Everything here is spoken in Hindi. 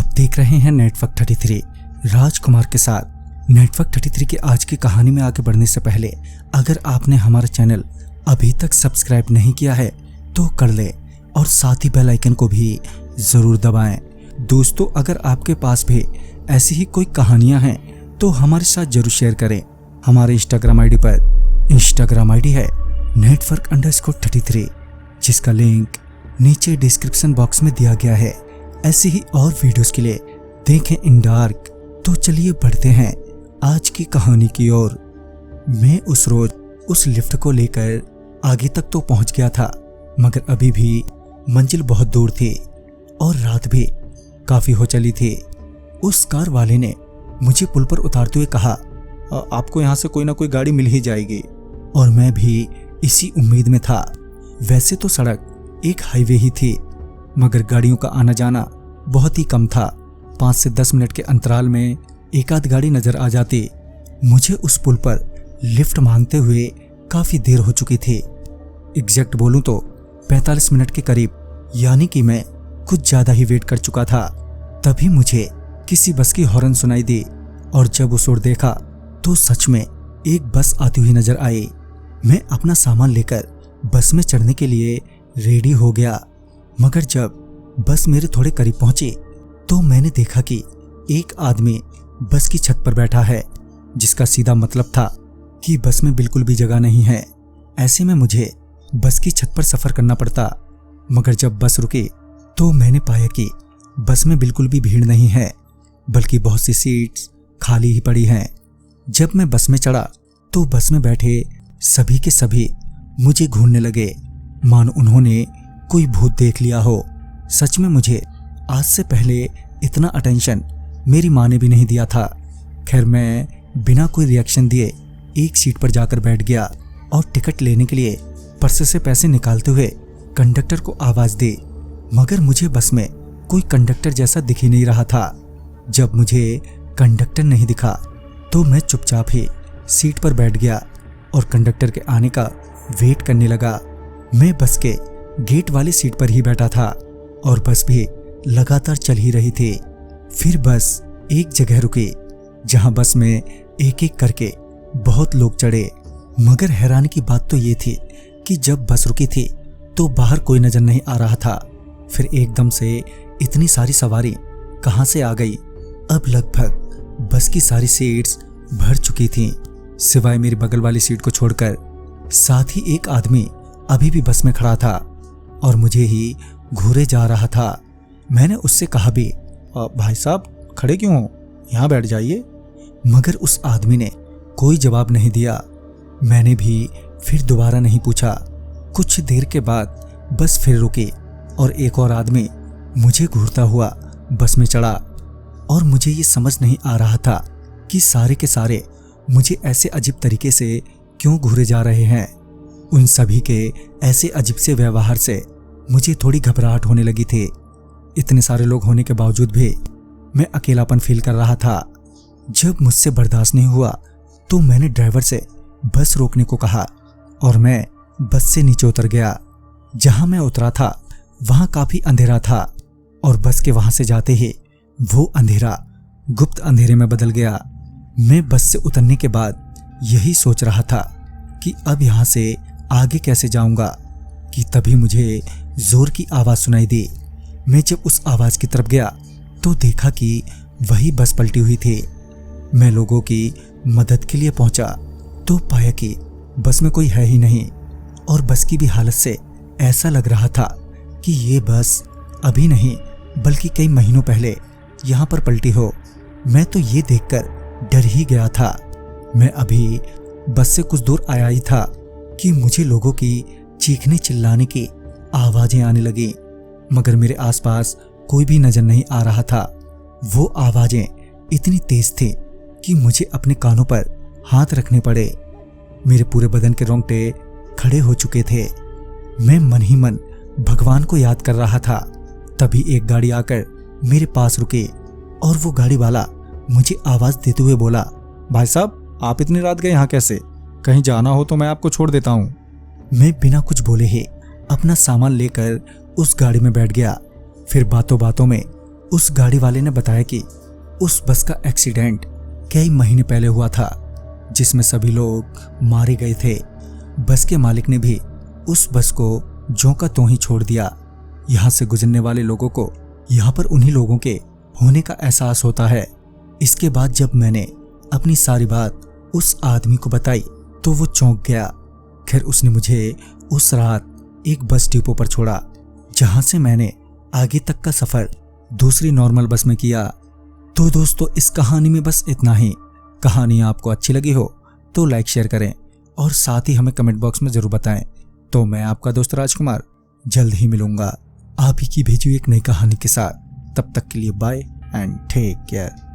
आप देख रहे हैं नेटवर्क 33 राजकुमार के साथ। नेटवर्क 33 की आज की कहानी में आगे बढ़ने से पहले अगर आपने हमारा चैनल अभी तक सब्सक्राइब नहीं किया है तो कर ले और साथ ही बेल आइकन को भी जरूर दबाएं। दोस्तों, अगर आपके पास भी ऐसी ही कोई कहानियां हैं तो हमारे साथ जरूर शेयर करें। हमारे इंस्टाग्राम आईडी पर इंस्टाग्राम आईडी है network_33 जिसका लिंक नीचे डिस्क्रिप्शन बॉक्स में दिया गया है। ऐसे ही और वीडियोस के लिए देखें इन डार्क। तो चलिए बढ़ते हैं आज की कहानी की ओर। मैं उस रोज उस लिफ्ट को लेकर आगे तक तो पहुंच गया था, मगर अभी भी मंजिल बहुत दूर थी और रात भी काफी हो चली थी। उस कार वाले ने मुझे पुल पर उतारते हुए कहा, आपको यहाँ से कोई ना कोई गाड़ी मिल ही जाएगी। और मैं भी इसी उम्मीद में था। वैसे तो सड़क एक हाईवे ही थी, मगर गाड़ियों का आना जाना बहुत ही कम था। 5 से 10 मिनट के अंतराल में एक आध गाड़ी नजर आ जाती। मुझे उस पुल पर लिफ्ट मांगते हुए काफी देर हो चुकी थी। एग्जैक्ट बोलूं तो 45 मिनट के करीब, यानी कि मैं कुछ ज्यादा ही वेट कर चुका था। तभी मुझे किसी बस की हॉर्न सुनाई दी और जब उस ओर देखा तो सच में एक बस आती हुई नजर आई। मैं अपना सामान लेकर बस में चढ़ने के लिए रेडी हो गया, मगर जब बस मेरे थोड़े करीब पहुंची तो मैंने देखा कि एक आदमी बस की छत पर बैठा है, जिसका सीधा मतलब था कि बस में बिल्कुल भी जगह नहीं है। ऐसे में मुझे बस की छत पर सफर करना पड़ता। मगर जब बस रुकी तो मैंने पाया कि बस में बिल्कुल भी भीड़ नहीं है, बल्कि बहुत सी सीट्स खाली ही पड़ी हैं। जब मैं बस में चढ़ा तो बस में बैठे सभी के सभी मुझे घूरने लगे, मानो उन्होंने कोई भूत देख लिया हो। सच में मुझे आज से पहले इतना अटेंशन मेरी माँ ने भी नहीं दिया था। खैर, मैं बिना कोई रिएक्शन दिए एक सीट पर जाकर बैठ गया और टिकट लेने के लिए पर्स से पैसे निकालते हुए कंडक्टर को आवाज दी, मगर मुझे बस में कोई कंडक्टर जैसा दिख ही नहीं रहा था। जब मुझे कंडक्टर नहीं दिखा तो मैं चुपचाप ही सीट पर बैठ गया और कंडक्टर के आने का वेट करने लगा। मैं बस के गेट वाली सीट पर ही बैठा था और बस भी लगातार चल ही रही थी। फिर बस एक जगह रुकी जहां बस में एक एक करके बहुत लोग चढ़े। मगर हैरानी की बात तो ये थी कि जब बस रुकी थी तो बाहर कोई नजर नहीं आ रहा था। फिर एकदम से इतनी सारी सवारी कहां से आ गई। अब लगभग बस की सारी सीट्स भर चुकी थीं, सिवाय मेरी बगल वाली सीट को छोड़कर। साथ ही एक आदमी अभी भी बस में खड़ा था और मुझे ही घूरे जा रहा था। मैंने उससे कहा भी, भाई साहब खड़े क्यों हो, यहाँ बैठ जाइए। मगर उस आदमी ने कोई जवाब नहीं दिया। मैंने भी फिर दोबारा नहीं पूछा। कुछ देर के बाद बस फिर रुकी और एक और आदमी मुझे घूरता हुआ बस में चढ़ा। और मुझे ये समझ नहीं आ रहा था कि सारे के सारे मुझे ऐसे अजीब तरीके से क्यों घूरे जा रहे हैं। उन सभी के ऐसे अजीब से व्यवहार से मुझे थोड़ी घबराहट होने लगी थी। इतने सारे लोग होने के बावजूद भी मैं अकेलापन फील कर रहा था। जब मुझसे बर्दाश्त नहीं हुआ तो मैंने ड्राइवर से बस रोकने को कहा और मैं बस से नीचे उतर गया। जहां मैं उतरा था वहां काफी अंधेरा था और बस के वहां से जाते ही वो अंधेरा गुप्त अंधेरे में बदल गया। मैं बस से उतरने के बाद यही सोच रहा था कि अब यहां से आगे कैसे जाऊंगा कि तभी मुझे जोर की आवाज सुनाई दी। मैं जब उस आवाज की तरफ गया तो देखा कि वही बस पलटी हुई थी। मैं लोगों की मदद के लिए पहुंचा तो पाया कि बस में कोई है ही नहीं और बस की भी हालत से ऐसा लग रहा था कि ये बस अभी नहीं बल्कि कई महीनों पहले यहाँ पर पलटी हो। मैं तो ये देखकर डर ही गया था। मैं अभी बस से कुछ दूर आया ही था कि मुझे लोगों की चीखने चिल्लाने की आवाजें आने लगी, मगर मेरे आसपास कोई भी नजर नहीं आ रहा था। वो आवाजें इतनी तेज थी कि मुझे अपने कानों पर हाथ रखने पड़े। मेरे पूरे बदन के रोंगटे खड़े हो चुके थे। मैं मन ही मन भगवान को याद कर रहा था। तभी एक गाड़ी आकर मेरे पास रुकी और वो गाड़ी वाला मुझे आवाज देते हुए बोला, भाई साहब आप इतनी रात गए यहाँ कैसे? कहीं जाना हो तो मैं आपको छोड़ देता हूँ। मैं बिना कुछ बोले ही अपना सामान लेकर उस गाड़ी में बैठ गया। फिर बातों बातों में उस गाड़ी वाले ने बताया कि उस बस का एक्सीडेंट कई महीने पहले हुआ था, जिसमें सभी लोग मारे गए थे। बस के मालिक ने भी उस बस को ज्यों का त्यों ही छोड़ दिया। यहाँ से गुजरने वाले लोगों को यहाँ पर उन्हीं लोगों के होने का एहसास होता है। इसके बाद जब मैंने अपनी सारी बात उस आदमी को बताई तो वो चौंक गया। खैर उसने मुझे उस रात एक बस डिपो पर छोड़ा, जहां से मैंने आगे तक का सफर दूसरी नॉर्मल बस में किया। तो दोस्तों इस कहानी में बस इतना ही। कहानी आपको अच्छी लगी हो तो लाइक शेयर करें और साथ ही हमें कमेंट बॉक्स में जरूर बताएं। तो मैं आपका दोस्त राजकुमार जल्द ही मिलूंगा आप ही की भेजी हुई एक नई कहानी के साथ। तब तक के लिए बाय एंड टेक केयर।